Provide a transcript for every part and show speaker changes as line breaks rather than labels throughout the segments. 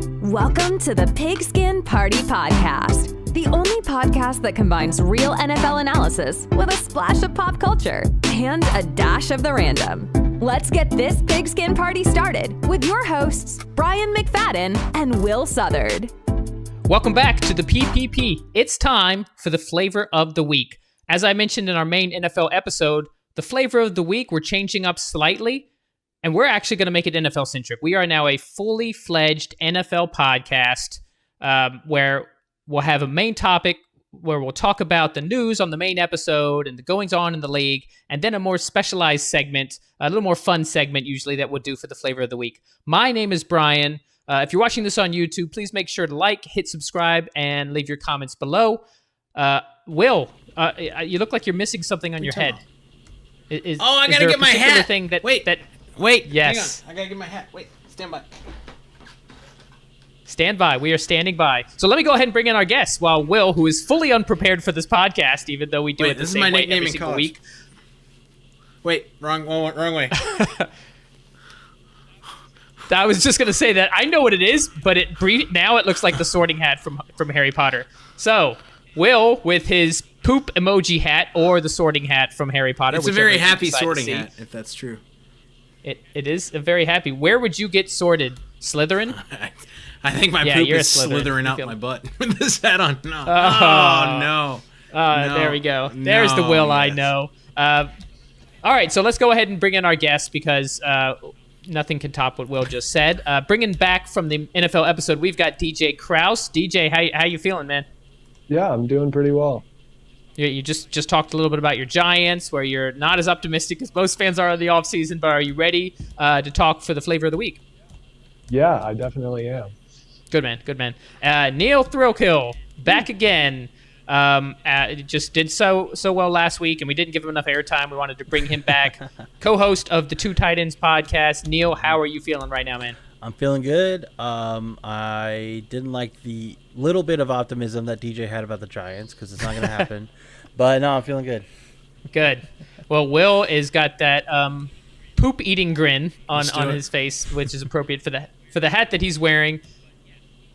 Welcome to the Pigskin Party Podcast, the only podcast that combines real NFL analysis with a splash of pop culture and a dash of the random. Let's get this Pigskin Party started with your hosts, Brian McFadden and Will Southard.
Welcome back to the PPP. It's time for the flavor of the week. As I mentioned in our main NFL episode, the flavor of the week, we're changing up slightly, and we're actually going to make it NFL-centric. We are now a fully fledged NFL podcast where we'll have a main topic where we'll talk about the news on the main episode and the goings-on in the league, and then a more specialized segment, a little more fun segment usually that we'll do for the flavor of the week. My name is Brian. If you're watching this on YouTube, please make sure to like, hit subscribe, and leave your comments below. Will, you look like you're missing something on your head.
I gotta get my hat.
Thing that,
Wait.
Yes.
Hang on. I gotta get my hat. Wait. Stand by.
Stand by. We are standing by. So let me go ahead and bring in our guest while Will, who is fully unprepared for this podcast, even though we do it the same way every single week.
Wait, wrong way.
I was just going to say that I know what it is, but now it looks like the Sorting Hat from Harry Potter. So, Will, with his poop emoji hat or the Sorting Hat from Harry Potter.
It's a very happy sorting hat, if that's true.
It is a very happy. Where would you get sorted? Slytherin?
I think my poop is slithering out my butt with this hat on. No. No.
There we go. There's the Will I know. All right, so let's go ahead and bring in our guest because nothing can top what Will just said. Bringing back from the NFL episode, we've got DJ Krausz. DJ, how you feeling, man?
Yeah, I'm doing pretty well.
You just talked a little bit about your Giants, where you're not as optimistic as most fans are in the offseason, but are you ready to talk for the flavor of the week?
Yeah, I definitely am.
Good man. Neal Thrailkill, back again. Just did so well last week, and we didn't give him enough airtime. We wanted to bring him back. Co-host of the Two Tight Ends podcast. Neal, how are you feeling right now, man?
I'm feeling good. I didn't like the little bit of optimism that DJ had about the Giants because it's not going to happen. But no, I'm feeling good.
Good. Well, Will has got that poop-eating grin on his face, which is appropriate for the hat that he's wearing.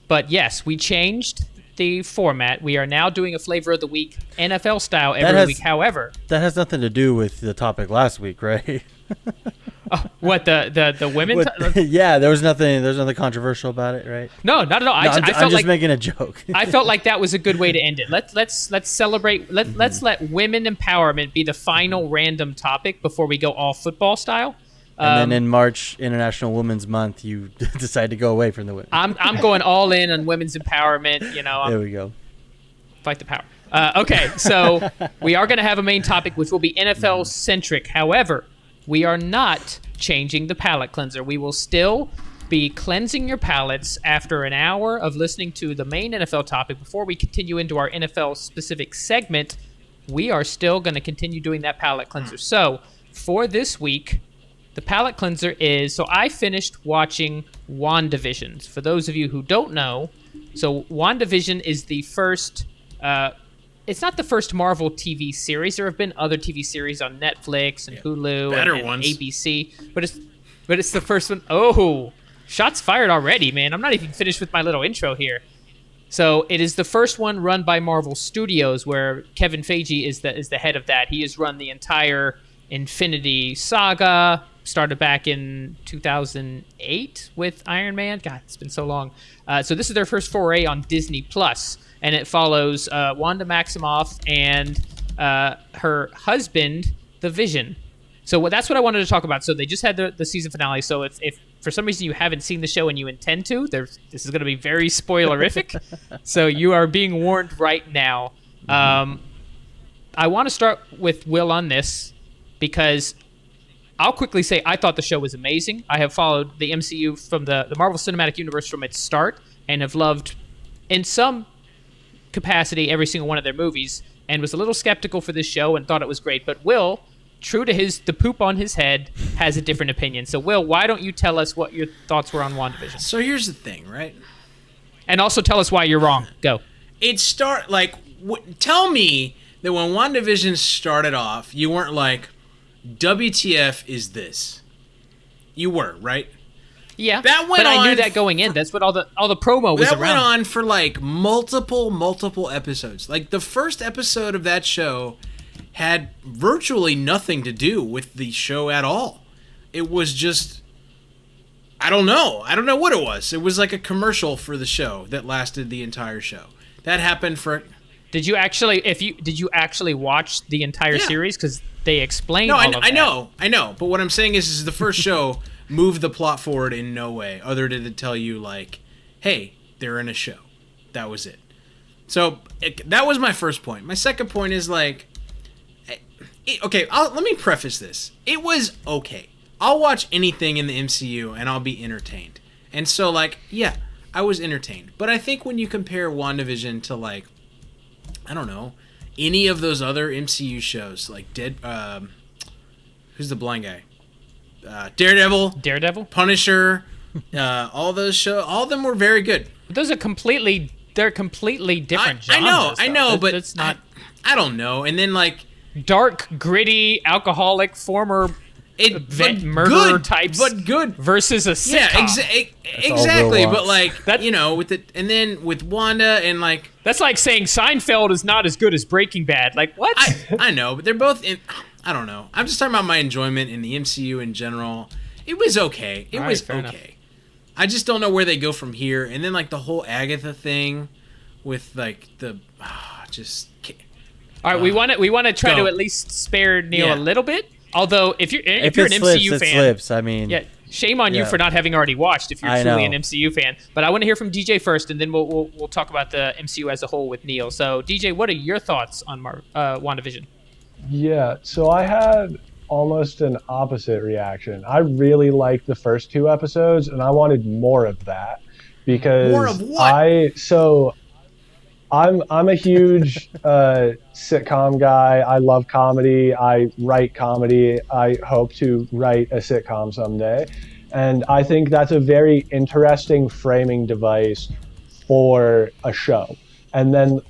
But yes, we changed the format. We are now doing a flavor of the week, NFL style, every week. However,
that has nothing to do with the topic last week, right?
What the women?
Yeah, there was nothing controversial about it, right?
No, not at all.
I'm just making a joke.
I felt like that was a good way to end it. Let's celebrate. Let's let women empowerment be the final random topic before we go all football style.
And then in March, International Women's Month, you decide to go away from the women.
I'm going all in on women's empowerment.
There we go.
Fight the power. Okay, so we are going to have a main topic, which will be NFL centric. However, we are not changing the palate cleanser. We will still be cleansing your palates after an hour of listening to the main NFL topic. Before we continue into our NFL specific segment, we are still going to continue doing that palate cleanser. So for this week, the palate cleanser is, so I finished watching WandaVision. For those of you who don't know, so WandaVision is the first, it's not the first Marvel TV series. There have been other TV series on Netflix and Hulu and ABC, but it's the first one. Oh, shots fired already, man. I'm not even finished with my little intro here. So it is the first one run by Marvel Studios, where Kevin Feige is the head of that. He has run the entire Infinity Saga, started back in 2008 with Iron Man. God, it's been so long. So this is their first foray on Disney Plus, and it follows Wanda Maximoff and her husband, the Vision. So that's what I wanted to talk about. So they just had the season finale. So if for some reason you haven't seen the show and you intend to, this is going to be very spoilerific. So you are being warned right now. I want to start with Will on this because I'll quickly say I thought the show was amazing. I have followed the MCU from the Marvel Cinematic Universe from its start and have loved, in some capacity, every single one of their movies, and was a little skeptical for this show and thought it was great. But Will, true to the poop on his head, has a different opinion. So Will, why don't you tell us what your thoughts were on WandaVision?
So here's the thing, right?
And also tell us why you're wrong. Go.
Tell me that when WandaVision started off, you weren't like, WTF is this? You were, right?
Yeah,
that went
but
on.
I knew that going in. That's what all the promo was
that
around.
Went on for like multiple episodes. Like the first episode of that show had virtually nothing to do with the show at all. It was just, I don't know what it was. It was like a commercial for the show that lasted the entire show. That happened for.
Did you actually watch the entire series? Because they explained all of that.
I know. But what I'm saying is the first show moved the plot forward in no way other than to tell you, like, hey, they're in a show. That was it. So that was my first point. My second point is, like, okay, let me preface this. It was okay. I'll watch anything in the MCU and I'll be entertained. And so, like, yeah, I was entertained. But I think when you compare WandaVision to, like, I don't know, any of those other MCU shows, like who's the blind guy? Daredevil, Punisher, all those shows, all of them were very good.
But those are completely different genres.
I know, but
it's not.
I don't know. And then, like,
dark, gritty, alcoholic, former murderer types,
but good
versus a sitcom.
Yeah, exactly. But like that, with it, and then with Wanda and like
that's like saying Seinfeld is not as good as Breaking Bad. Like what?
I know, but they're both in. I don't know. I'm just talking about my enjoyment in the MCU in general. It was okay. It was okay. Enough. I just don't know where they go from here. And then like the whole Agatha thing, with like the just.
All right, we want to try to at least spare Neal a little bit. Although if you're an MCU fan,
slips. I mean,
yeah, shame on you for not having already watched. If you're truly an MCU fan, but I want to hear from DJ first, and then we'll talk about the MCU as a whole with Neal. So DJ, what are your thoughts on WandaVision?
Yeah, so I had almost an opposite reaction. I really liked the first 2 episodes, and I wanted more of that because
more of what?
I'm a huge sitcom guy. I love comedy. I write comedy. I hope to write a sitcom someday. And I think that's a very interesting framing device for a show. And then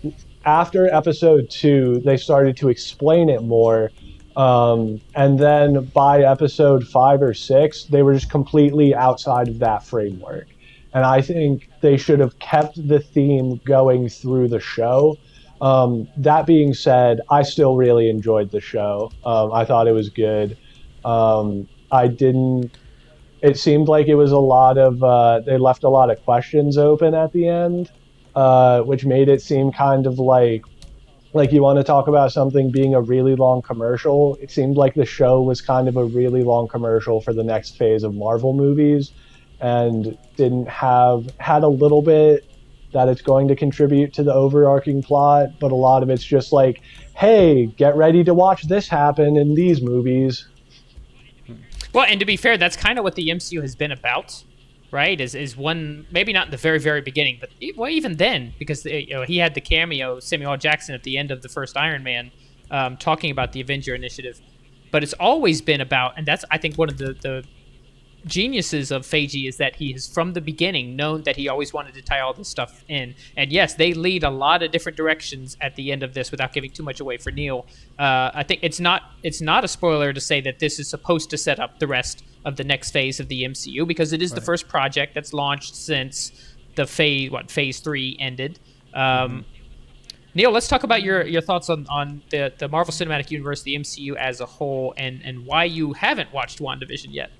after episode 2, they started to explain it more. And then by episode 5 or 6, they were just completely outside of that framework. And I think they should have kept the theme going through the show. That being said, I still really enjoyed the show. I thought it was good. It seemed like it was a lot of, they left a lot of questions open at the end, which made it seem kind of like you want to talk about something being a really long commercial. It seemed like the show was kind of a really long commercial for the next phase of Marvel movies. And had a little bit that it's going to contribute to the overarching plot, but a lot of it's just like, hey, get ready to watch this happen in these movies.
Well, and to be fair, that's kind of what the MCU has been about, right? Is one, maybe not in the very, very beginning, but even then, because he had the cameo, Samuel L. Jackson, at the end of the first Iron Man, talking about the Avenger Initiative. But it's always been about, and that's, I think, one of the geniuses of Feige is that he has from the beginning known that he always wanted to tie all this stuff in. And yes, they lead a lot of different directions at the end of this without giving too much away for Neal. I think it's not a spoiler to say that this is supposed to set up the rest of the next phase of the MCU, because it is the first project that's launched since the phase 3 ended. Neal, let's talk about your thoughts on the Marvel Cinematic Universe, the MCU as a whole, and why you haven't watched WandaVision yet.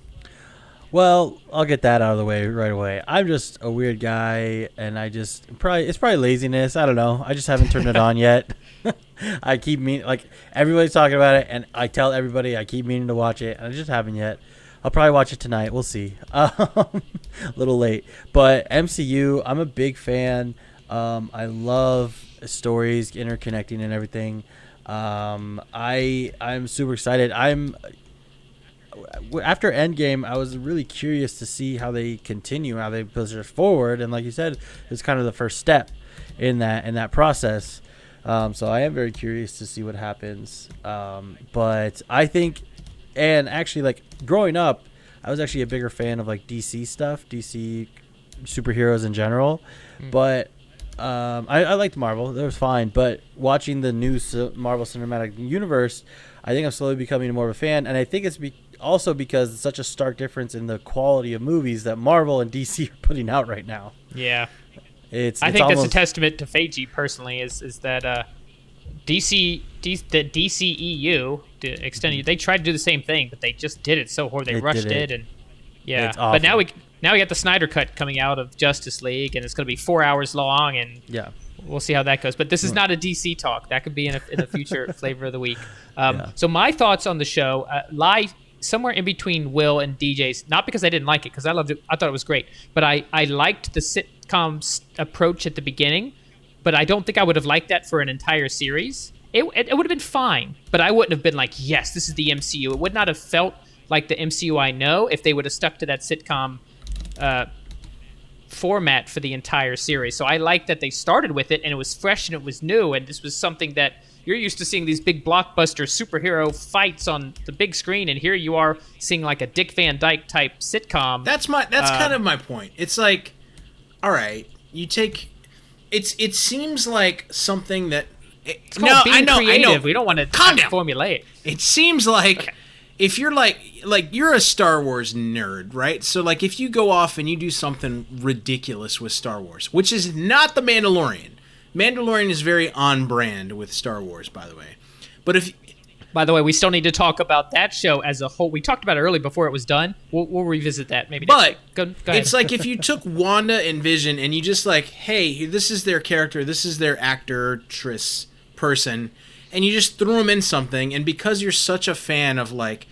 Well, I'll get that out of the way right away. I'm just a weird guy, and it's probably laziness. I don't know. I just haven't turned it on yet. I keep everybody's talking about it, and I tell everybody I keep meaning to watch it, and I just haven't yet. I'll probably watch it tonight. We'll see. A little late, but MCU, I'm a big fan. I love stories interconnecting and everything. I'm super excited. After Endgame, I was really curious to see how they continue, how they push it forward, and like you said, it's kind of the first step in that process. So I am very curious to see what happens. But I think, and actually, like growing up, I was actually a bigger fan of like DC stuff, DC superheroes in general. But I liked Marvel; that was fine. But watching the new Marvel Cinematic Universe, I think I'm slowly becoming more of a fan, and I think it's also because it's such a stark difference in the quality of movies that Marvel and DC are putting out right now.
Yeah.
I
I think that's a testament to Feige personally is that the DCEU, the extended, they tried to do the same thing, but they just did it so hard. They rushed it, and
It's
but now
awful.
we got the Snyder cut coming out of Justice League, and it's going to be 4 hours long, and
Yeah.
we'll see how that goes. But this is not a DC talk. That could be in a future flavor of the week.
Yeah.
So my thoughts on the show lie somewhere in between Will and DJ's. Not because I didn't like it, because I loved it. I thought it was great. But I liked the sitcom approach at the beginning. But I don't think I would have liked that for an entire series. It would have been fine. But I wouldn't have been like, yes, this is the MCU. It would not have felt like the MCU I know if they would have stuck to that sitcom format for the entire series. So I like that they started with it and it was fresh and it was new, and this was something that you're used to seeing, these big blockbuster superhero fights on the big screen, and here you are seeing like a Dick Van Dyke type sitcom.
That's kind of my point. It's like, all right, you take it seems like something that
It's called being creative. We don't want to
Calm down.
formulaic.
It seems like if you're like you're a Star Wars nerd, right? So like if you go off and you do something ridiculous with Star Wars, which is not the Mandalorian. Mandalorian is very on brand with Star Wars, by the way. But if
By the way, we still need to talk about that show as a whole. We talked about it early before it was done. We'll revisit that maybe next week. Go ahead.
It's like if you took Wanda and Vision and you just like, hey, this is their character, this is their actress person, and you just threw them in something, and because you're such a fan of like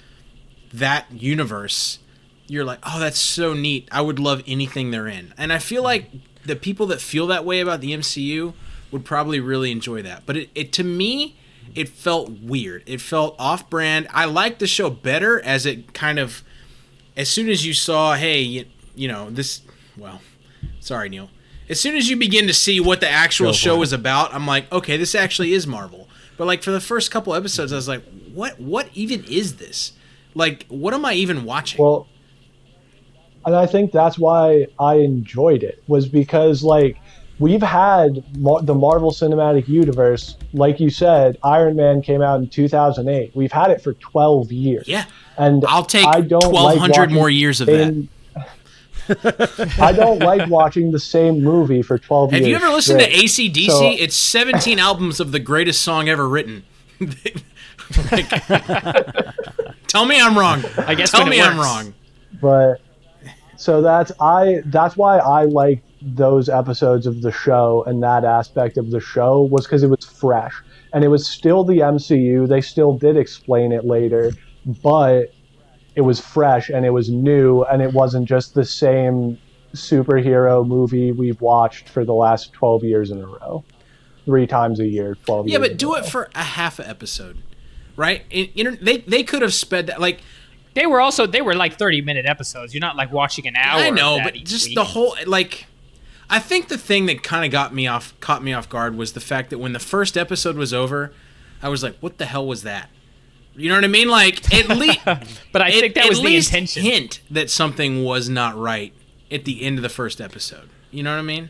that universe, you're like, oh, that's so neat. I would love anything they're in. And I feel like the people that feel that way about the MCU would probably really enjoy that. But it to me, it felt weird. It felt off-brand. I liked the show better as it kind of, as soon as you saw, hey, you know, this, well, sorry, Neil. As soon as you begin to see what the actual show is about, I'm like, okay, this actually is Marvel. But like for the first couple episodes, I was like, what even is this? Like, what am I even watching?
Well, and I think that's why I enjoyed it, was because like we've had the Marvel Cinematic Universe, like you said, Iron Man came out in 2008. We've had it for 12 years.
Yeah.
And
I'll take
I don't
1,200
like
more years of that.
I don't like watching the same movie for 12 years.
Have you ever listened to
straight.
AC/DC?
So-
It's 17 albums of the greatest song ever written. Like, tell me I'm wrong.
I guess
tell
when it
me I'm
works.
wrong.
But so that's why I like those episodes of the show, and that aspect of the show was because it was fresh and it was still the MCU. They still did explain it later, but it was fresh and it was new, and it wasn't just the same superhero movie we've watched for the last 12 years in a row. 3 times a year, 12 years.
Yeah, but
in
do
a
it
row.
for a half an episode, right? They could have sped that. Like,
They were like 30-minute episodes. You're not like watching an hour.
I know,
of that
but
each
just
week.
the whole like. I think the thing that kind of caught me off guard was the fact that when the first episode was over, I was like, "What the hell was that?" You know what I mean? Like, at least.
But I think that was the intention.
Hint that something was not right at the end of the first episode. You know what I mean?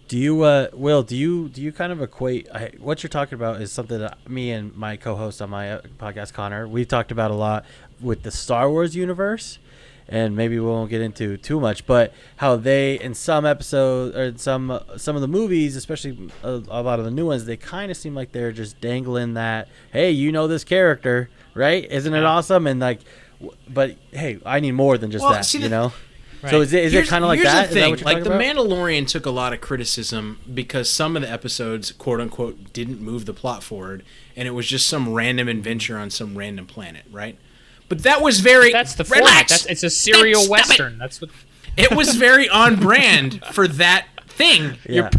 Do you, Will? Do you kind of equate what you're talking about is something that me and my co-host on my podcast, Connor, we've talked about a lot with the Star Wars universe, and maybe we won't get into too much, but how they in some episodes or in some of the movies, especially a lot of the new ones, they kind of seem like they're just dangling that, hey, you know this character, right? Isn't it awesome? And like, but hey, I need more than just
Well,
that,
see,
you know.
Right.
So is it kind of like
here's
that?
The
Is that
thing.
what you're
Like the
talking about?
Mandalorian took a lot of criticism because some of the episodes, quote unquote, didn't move the plot forward, and it was just some random adventure on some random planet, right? But that was very.
That's the format.
Relax!
It's a serial
Stop it!
western. That's what
It was very on brand for that thing.
Yeah.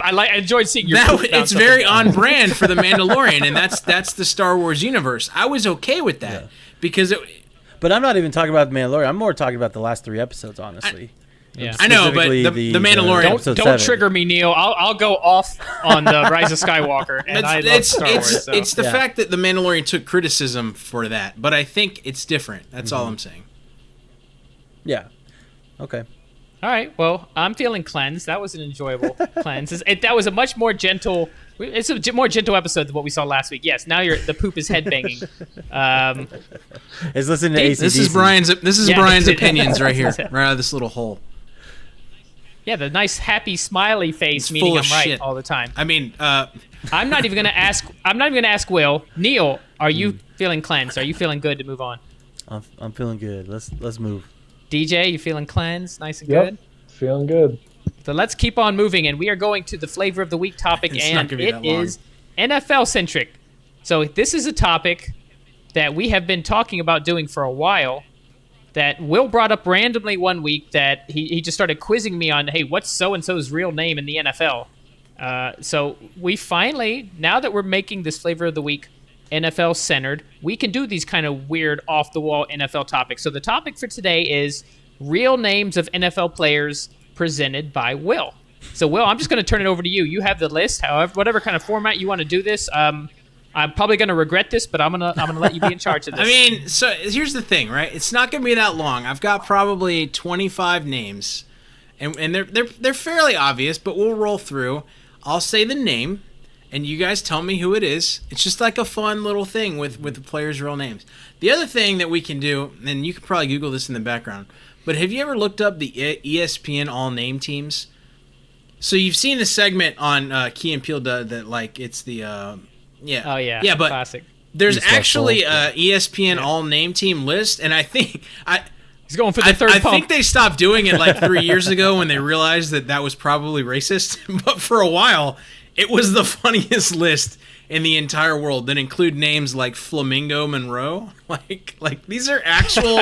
I enjoyed seeing your.
That,
poop bounce
it's
up
very
and down.
on brand for the Mandalorian, and that's the Star Wars universe. I was okay with that because it.
But I'm not even talking about the Mandalorian. I'm more talking about the last 3 episodes, honestly.
Yeah.
I know, but
Specifically
the Mandalorian.
episode
Don't
7.
trigger me, Neil. I'll go off on the Rise of Skywalker, and I love Star Wars. So.
It's the
Yeah.
fact that the Mandalorian took criticism for that, but I think it's different. That's all I'm saying.
Yeah. Okay.
All right. Well, I'm feeling cleansed. That was an enjoyable cleanse. That was a much more gentle. It's a more gentle episode than what we saw last week. Yes. Now the poop is headbanging.
It's listening to AC/DC.
This is Brian's opinions right here, right out of this little hole.
Yeah, the nice happy smiley face,
It's
meaning
full
I'm
of
right
shit.
all the time.
I mean,
I'm not even gonna ask. I'm not even gonna ask Will. Neal, are you feeling cleansed? Are you feeling good to move on?
I'm feeling good. Let's move.
DJ, you feeling cleansed? Nice and
Yep.
good.
Feeling good.
So let's keep on moving, and we are going to the flavor of the week topic,
It's not
and
gonna be
it
that long.
is NFL centric. So this is a topic that we have been talking about doing for a while. That Will brought up randomly one week that he just started quizzing me on, hey, what's so and so's real name in the NFL? So we finally, now that we're making this flavor of the week NFL centered, we can do these kind of weird off the wall NFL topics. So the topic for today is real names of NFL players presented by Will. So Will, I'm just going to turn it over to you. You have the list, however, whatever kind of format you want to do this. I'm probably going to regret this, but I'm gonna let you be in charge of this.
I mean, so here's the thing, right? It's not going to be that long. I've got probably 25 names, and they're fairly obvious, but we'll roll through. I'll say the name, and you guys tell me who it is. It's just like a fun little thing with the players' real names. The other thing that we can do, and you could probably Google this in the background, but have you ever looked up the ESPN all-name teams? So you've seen the segment on Key and Peele that like it's the yeah.
Oh yeah.
Yeah, but
classic.
there's
East West
actually
Bowl.
a ESPN all-name team list, and I think
He's going for the
I
third pump.
think they stopped doing it like 3 years ago when they realized that was probably racist. But for a while, it was the funniest list in the entire world that include names like Flamingo Monroe. Like these are actual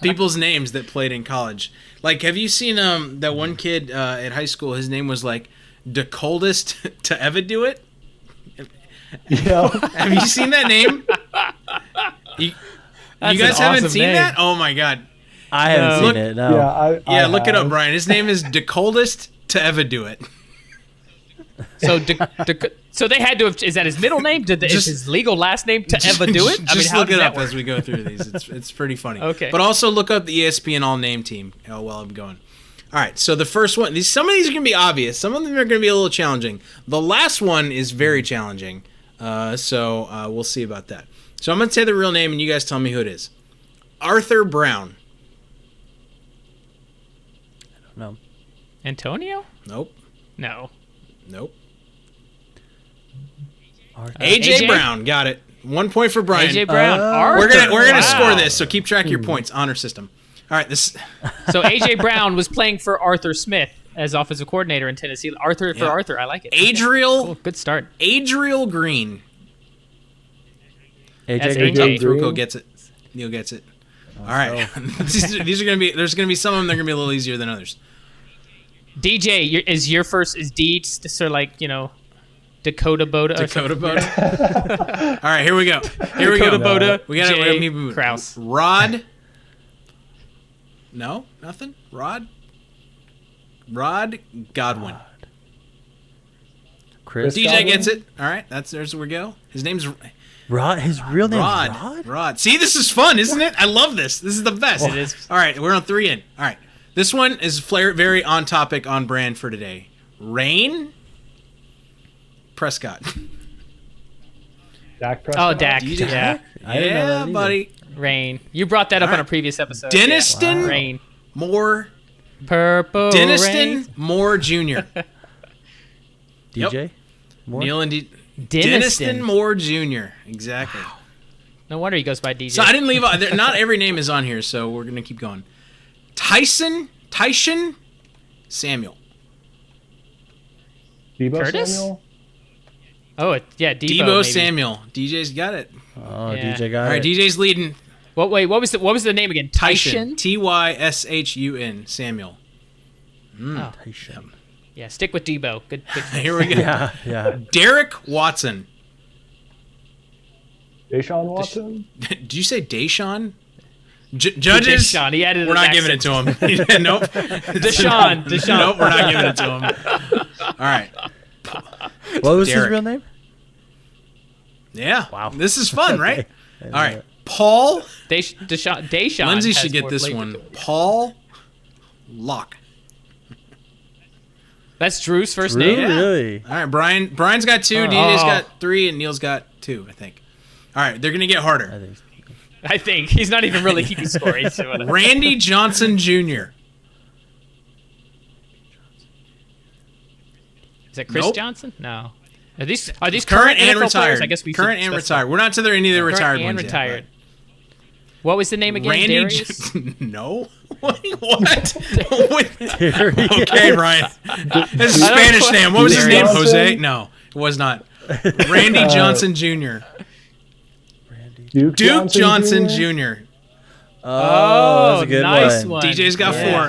people's names that played in college. Like, have you seen that one kid at high school? His name was like the coldest to ever do it.
Yeah.
Have you seen that name? You
That's
guys
an
haven't
awesome
seen
name.
that? Oh my god.
I haven't
Look-
seen it. No.
Yeah. I
Look it up,
have.
Brian. His name is the coldest to ever do it.
So, so they had to have. Is that his middle name? Is
Just-
his legal last name to ever do it?
Just
how
look
does
it
that
up
work?
as we go through these. It's pretty funny.
Okay.
But also look up the E ESPN all name team while I'm going. All right. So the first one. Some of these are gonna be obvious. Some of them are gonna be a little challenging. The last one is very challenging. So we'll see about that. So I'm gonna say the real name, and you guys tell me who it is. Arthur Brown.
No.
Antonio?
Nope.
No.
Nope.
Arthur.
AJ
AJ?
Brown. Got it. 1 point for Brian.
AJ Brown.
Oh.
Arthur.
We're gonna
Wow.
score this. So keep track of your points. Honor system. All right. This.
So AJ Brown was playing for Arthur Smith as offensive coordinator in Tennessee. Arthur for
Yeah.
Arthur. I like it.
Adriel.
Cool. Good start.
Adriel Green.
That's
AJ.
AJ.
Green.
Thruko gets it. Neil gets it. All right. these are gonna be. There's gonna be some of them that are gonna be a little easier than others.
DJ is your first. Is D sort of like Dakota Boda? or
Dakota
something?
Boda. All right, here we go. Here we go.
Dakota Boda.
We got
Jay
it.
Krausz.
Rod. No, nothing. Rod Godwin.
Chris.
Chris
DJ
Godwin?
gets it. All right, there's where we go. His name's
Rod. His real name
Rod.
is Rod.
Rod. See, this is fun, isn't it? I love this. This is the best.
It is.
All right, we're on 3 in. All right, this one is very on topic, on brand for today. Rain Prescott.
Dak Prescott.
Oh, Dak.
DJ.
Yeah.
I didn't know that
Yeah,
either.
buddy.
Rain. You brought that up
All
on a
right.
previous episode.
Deniston
Yeah. Rain.
Moore.
Purple
Deniston
rain.
Moore Jr.
DJ. Moore?
Neil and
Deniston.
Deniston Moore Jr. Exactly.
No wonder he goes by DJ.
So I didn't leave. Not every name is on here, so we're gonna keep going. Tyson Samuel.
Debo
Curtis?
Samuel.
Yeah, Debo.
Debo
maybe.
Samuel. DJ's got it.
Oh,
Yeah.
DJ got
All right,
it.
DJ's leading.
What was the name again?
Tyshun.
Tyson?
Tyshun. Samuel.
Oh,
Tyson.
yeah, stick with Debo. Good.
Here we go.
Yeah. Yeah.
Derek Watson.
Deshaun Watson.
Did you say Deshaun? Judges.
Deshaun. He added
We're
an
not giving it
accent.
to him. Nope.
Deshaun.
Nope, we're not giving it to him. All right.
What was
Derek.
his real name?
Yeah.
Wow.
This is fun, right?
I
All
know
right.
it.
Deshaun.
Lindsay
has
should get
more
this
flavor
one.
to it.
Paul Locke.
That's Drew's first
Drew?
name.
Yeah.
Really?
All right, Brian's got 2, DJ's got 3, and Neil's got 2, I think. All right, they're gonna get harder.
I think.
I think he's not even really keeping score. He's doing it.
Randy Johnson Jr.
Is that Chris
Nope.
Johnson? No. Are these
Current and
NFL
retired.
players? I guess we
Current
should
and
specify.
retired. We're not to any of the
Current
retired
and
ones
retired.
yet.
What was the name
but
again?
Randy.
Darius?
No. What? What?
Darius.
Okay, Ryan. That's a Spanish name. What was his name?
Johnson?
Jose? No, it was not. Randy Johnson Jr.
Duke
Johnson Jr.
Oh, that's a good
nice
one.
one.
DJ's got
Yeah.
4.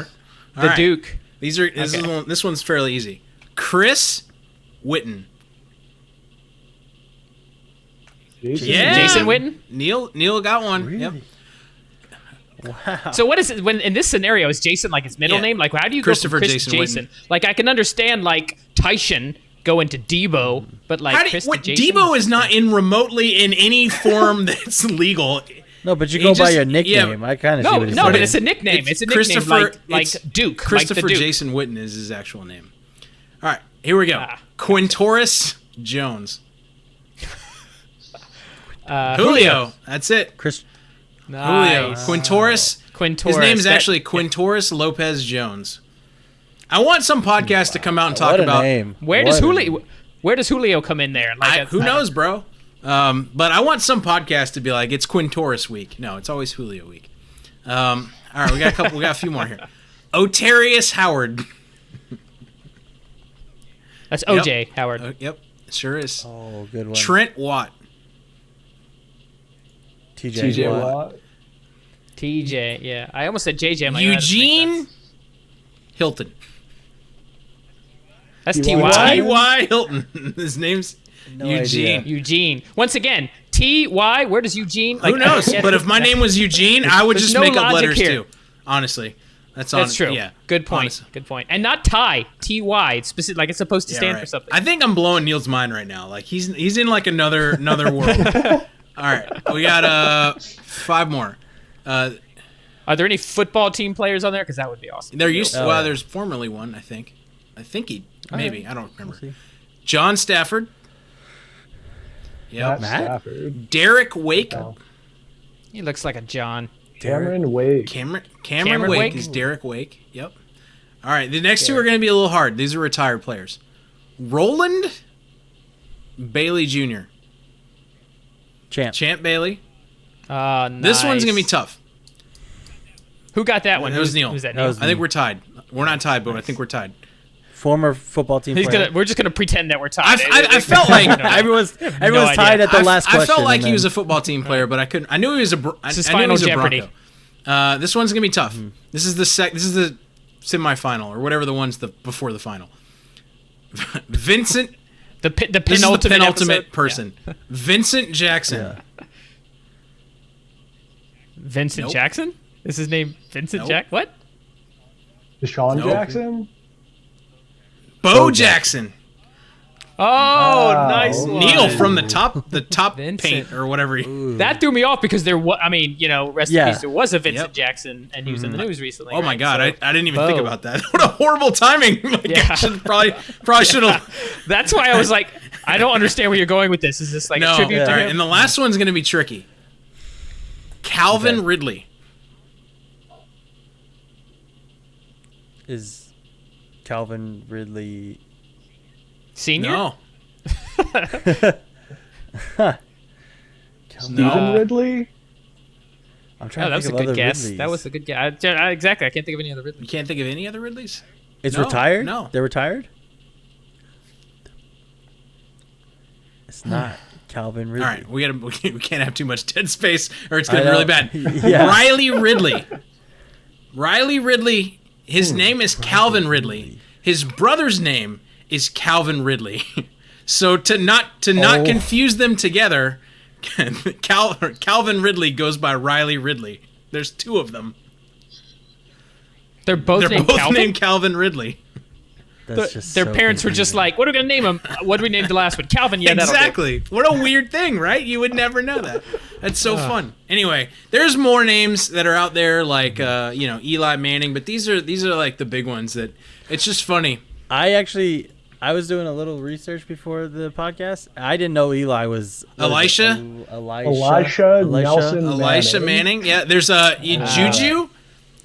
All
The
right.
Duke.
This one's fairly easy. Chris Witten. Yeah.
Jason Witten?
Neil got one.
Really?
Yep.
Wow.
So what is it when in this scenario is Jason like his middle
Yeah.
name? Like how do you
Christopher
go from Chris
Jason
to Jason? Like I can understand like Tyson going to Debo, but like Chris to Jason.
Debo is not in remotely in any form that's legal.
No, but you
He
go by
just-
your nickname.
yeah.
I kind of see
No,
what he's
no,
saying.
but it's a nickname. It's a nickname
Christopher-
like
it's
Duke.
Christopher
like the Duke.
Jason Witten is his actual name. All right, here we go.
Ah.
Quintoris Jones.
Julio.
Julio. That's it.
Chris.
Julio.
Nice.
Quintoris.
Quintoris.
His name is
That-
actually Quintoris Lopez Jones. I want some podcast to come out and talk
What a
about.
name.
Where
What
does
a
Julio?
name.
Where does Julio come in there? Like
Who knows, bro? But I want some podcast to be like it's Quintoris week. No, it's always Julio week. All right, we got a few more here. Otarius Howard.
That's OJ Howard.
Yep, sure is.
Oh, good one.
Trent Watt.
TJ Watt.
Watt.
TJ. Yeah, I almost said JJ. I'm like, that doesn't make
Eugene
sense.
Hilton.
That's
T.Y.
TY.
T.Y. Hilton. His name's
No
Eugene.
idea.
Eugene. Once again, TY. Where does Eugene?
Who knows?
I get
But
it.
if my name was Eugene, I would
There's
just
no
make up
logic
letters
here.
too. Honestly, that's
true.
Yeah,
Good point.
honestly.
Good point. And not Ty. TY. It's specific. Like it's supposed to
Yeah,
stand
right.
for something.
I think I'm blowing Neil's mind right now. Like he's in like another world. All right, we got 5 more.
Are there any football team players on there? Because that would be awesome.
There used to,
Oh,
well,
yeah.
there's formerly one. I think he maybe I don't remember.
see.
John Stafford.
Matt
Yep.
Matt?
Stafford.
Derek Wake.
Oh.
He looks like a John.
Cameron Wake.
Cameron
Cameron
Wake
Wake?
is Derek Wake. Yep. All right, the next 2 are going to be a little hard. These are retired players. Roland Bailey Jr. Champ Bailey.
Nice.
This one's going to be tough.
Who got that one?
It was Neil.
Who's that?
That
Neil?
was
I think we're tied. We're not tied, but I think we're tied.
Former football team player.
We're just gonna pretend that we're tied.
I felt like
Everyone's
idea.
tied at the last
I
question.
felt like
and
he was a
then-
football team player, but I couldn't. I knew he was a.
This is
I knew he
Final
was a
Jeopardy.
Bronco. This one's gonna be tough. This is the semifinal or whatever the one's before the final. Vincent.
the
This is the
penultimate,
penultimate
episode?
person. Vincent Jackson.
Yeah.
Vincent
Nope.
Jackson. Is his name Vincent
Nope.
Jack? What?
Deshaun
Nope.
Jackson.
Bo Jackson.
Oh,
Wow.
nice one.
Neil from the top
Vincent.
paint or whatever.
That threw me off because there was. I mean, rest in
Yeah.
peace. There was a Vincent
Yep.
Jackson, and he was in the news recently.
Oh my
right?
God,
So,
I didn't even think
Bo.
about that. What a horrible timing! Like,
Yeah.
I should probably should have.
That's why I was like, I don't understand where you're going with this. Is this like
No,
a tribute
all
to
right,
him?
and the last one's gonna be tricky. Calvin
Okay.
Ridley.
Is Calvin Ridley?
Senior?
No,
Stephen
No.
Ridley.
I'm
Oh,
trying
that
to
was a
think of
good
other
guess.
Ridleys.
That was a good guess. Exactly. I can't think of any other Ridley.
you can't think of any other Ridleys.
It's
No,
retired.
no.
They're retired. It's not Calvin Ridley.
All right, we can't have too much dead space, or it's
I
gonna be
know.
really bad.
Yeah.
Riley Ridley. Riley Ridley. His name is Calvin Ridley. His brother's name is Calvin Ridley. So to not
Oh.
confuse them together, Calvin Ridley goes by Riley Ridley. There's 2 of them.
They're both
They're
named
both
Calvin.
named Calvin Ridley.
That's just
Their
so
parents were just
confusing.
like, "What are we gonna name him? What do we name the last one? Calvin." Yeah, that'll do.
Exactly. What a weird thing, right? You would never know that. That's so fun. Anyway, there's more names that are out there, like Eli Manning, but these are like the big ones that it's just funny.
I was doing a little research before the podcast. I didn't know Eli was
Elisha
Nelson
Manning. Yeah, there's Juju,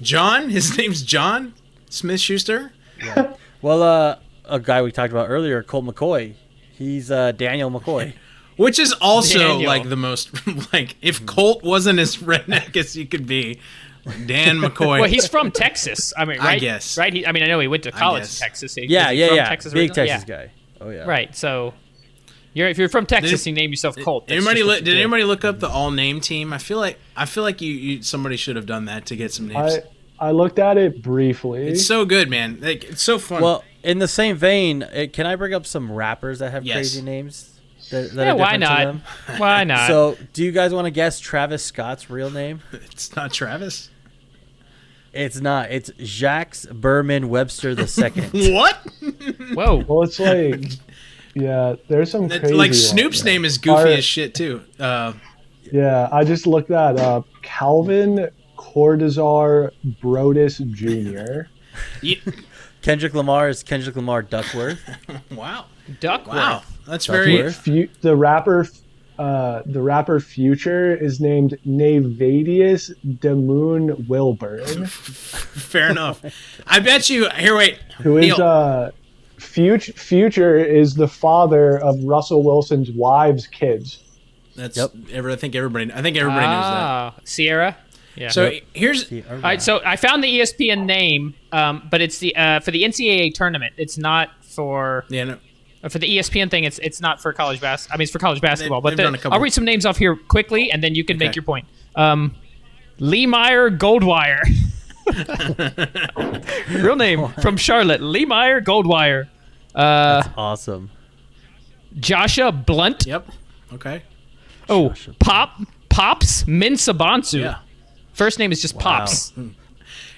John. His name's John Smith-Schuster.
Yeah. Well, a guy we talked about earlier, Colt McCoy. He's Daniel McCoy.
Which is also
Daniel.
like the most like if Colt wasn't as redneck as he could be, Dan McCoy.
Well, he's from Texas. I mean, right?
I guess.
Right? I know he went to college in
guess.
Texas. Is he
Yeah.
from Texas
Big
originally?
Texas guy. Oh yeah.
Right. So, if you're from Texas, you name yourself Colt. That's
Anybody
just what you
did
do.
anybody look up the all name team? I feel like you somebody should have done that to get some names.
I looked at it briefly.
It's so good, man. Like, it's so fun.
Well, in the same vein, can I bring up some rappers that have
Yes.
crazy names? That
Yeah,
are
why
different to
not?
them?
Why not?
So, do you guys want to guess Travis Scott's real name?
it's not Travis.
It's not. It's Jacques Berman Webster II.
What?
Whoa.
Well, it's like, yeah, there's some crazy
Like
ones.
Snoop's name is goofy
Alright.
as shit too.
Yeah, I just looked that up. Calvin Cordazar Brodus Jr.
Kendrick Lamar is Kendrick Lamar Duckworth.
Wow.
Duckworth.
Wow. That's
Duckworth.
very.
The rapper Future is named Navadius Damoon Wilburn,
Fair enough. I bet you. Here, wait.
who is
Neil,
Future is the father of Russell Wilson's wife's kids.
That's.
Yep.
I think everybody knows that.
Sierra. Yeah.
So here's.
All right, so I found the ESPN name, but it's the for the NCAA tournament. It's not for
Yeah. No,
for the ESPN thing. It's not for college it's for college basketball.
they've
But
done a couple.
I'll read some names off here quickly, and then you can make
Okay.
your point. Lee Meyer Goldwire. Real name from Charlotte. Lee Meyer Goldwire.
Awesome.
Joshua Blunt.
Yep. Okay.
Oh, Pops Minsabansu.
Yeah.
First name is just Pops.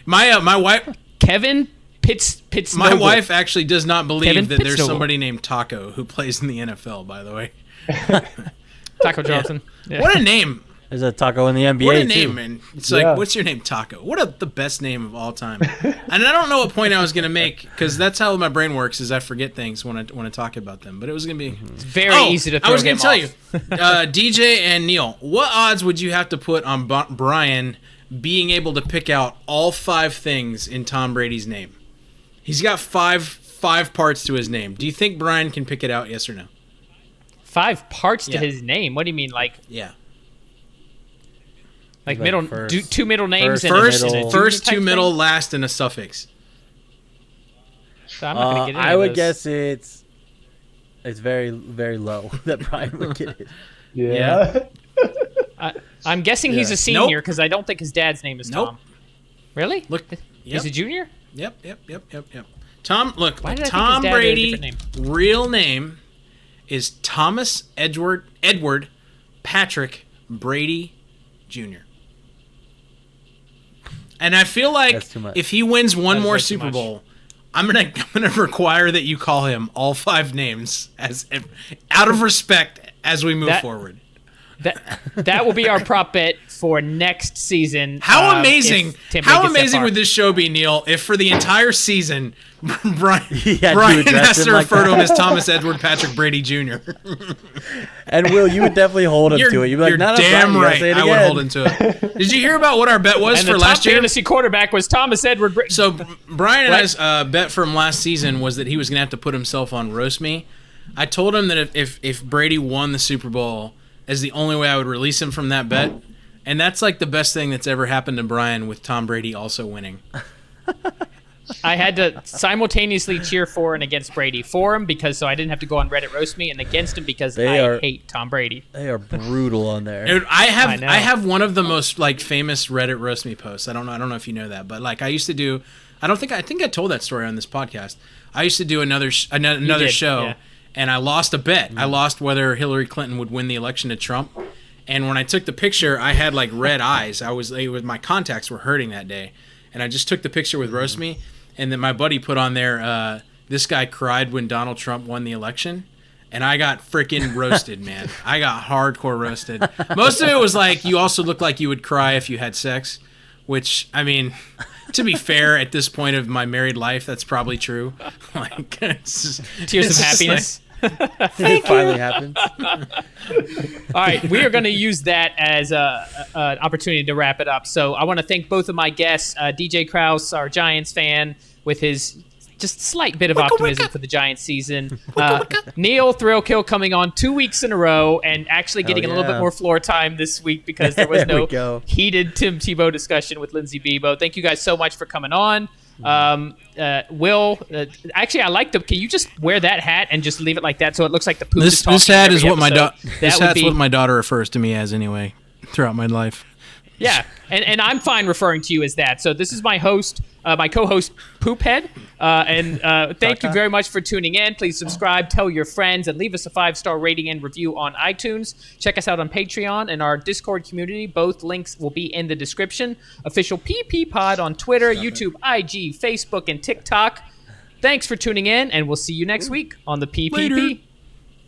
My wife.
Kevin Pitts.
My wife actually does not believe
Kevin
that there's
Pittsnoble.
somebody named Taco who plays in the NFL. By the way.
Taco Johnson. Yeah.
What a name.
There's a taco in the NBA
What a
too.
name, man. It's
Yeah.
like, what's your name? Taco. What the best name of all time. And I don't know what point I was going to make, because that's how my brain works, is I forget things when I talk about them. But it was going to be...
It's very easy to throw
I was
him
gonna tell
off.
you, DJ and Neil, what odds would you have to put on Brian being able to pick out all 5 things in Tom Brady's name? He's got five parts to his name. Do you think Brian can pick it out, yes or no?
5 parts to
Yeah.
his name. What do you mean, like
Yeah.
Like
middle,
first-
2 middle names
first-
and a-
First,
and a junior
first
type
2 middle,
thing?
last, and a suffix.
So I'm not gonna get any
I
of
would
those.
guess it's very, very low that Brian would get it.
Yeah.
I'm guessing he's
Yeah.
a senior because I don't think his dad's name is
Nope.
Tom. Really?
Look,
He's
yep.
a junior?
Yep. Tom, look,
Why did I think
Tom
his dad had a
Brady,
different
real name is Thomas Edward Patrick Brady Jr. And I feel like
That's too much.
if he wins one
That is
more
way too
Super
much.
Bowl, I'm gonna require that you call him all 5 names as out of respect as we move
That-
forward.
That will be our prop bet for next season.
How amazing!
if Tim Brady
How
gets that
amazing
far.
would this show be, Neil, if for the entire season, Brian,
Yeah,
Brian
you address
has to
him like
refer to him
that.
as Thomas Edward Patrick Brady Jr.
And Will, you would definitely hold him
You're,
to it. You'd be like,
you're
no,
damn
Brian, you gotta
right.
say it
I would
again.
hold him to it. Did you hear about what our bet was
And
for
the
last
top
year?
fantasy quarterback was Thomas Edward.
So Brian and
What?
I's bet from last season was that he was going to have to put himself on Roast Me. I told him that if Brady won the Super Bowl, as the only way I would release him from that bet. And that's like the best thing that's ever happened to Brian, with Tom Brady also winning.
I had to simultaneously cheer for and against Brady. For him because so I didn't have to go on Reddit roast me, and against him because
They
I
are-
hate Tom Brady.
They are brutal on there.
Dude,
I know.
I have one of the most like famous Reddit roast me posts. I don't know if you know that, but like I used to do. I think I told that story on this podcast. I used to do another
did,
show,
yeah.
and I lost a bet. I lost whether Hillary Clinton would win the election to Trump. And when I took the picture, I had like red eyes. My contacts were hurting that day, and I just took the picture with roast me, and then my buddy put on there, this guy cried when Donald Trump won the election. And I got freaking roasted, man. I got hardcore roasted. Most of it was like, you also look like you would cry if you had sex, which, I mean, to be fair, at this point of my married life, that's probably true. Like,
Tears of happiness.
It finally happens.
All right, we are going to use that as an opportunity to wrap it up. So I want to thank both of my guests, DJ Krausz, our Giants fan, with his just slight bit of optimism for the Giants season. Neal Thrailkill coming on 2 weeks in a row and actually getting a little bit more floor time this week because there was no heated Tim Tebow discussion with Lindsey Bebo. Thank you guys so much for coming on. Will, actually, I like can you just wear that hat and just leave it like that so it looks like the poop is talking?
This hat is what
what
my daughter refers to me as anyway throughout my life.
Yeah, and I'm fine referring to you as that. So this is my host, my co-host, Poophead. Thank you very much for tuning in. Please subscribe, tell your friends, and leave us a 5-star rating and review on iTunes. Check us out on Patreon and our Discord community. Both links will be in the description. Official PP Pod on Twitter, YouTube, IG, Facebook, and TikTok. Thanks for tuning in, and we'll see you next week on the PPP.
Later.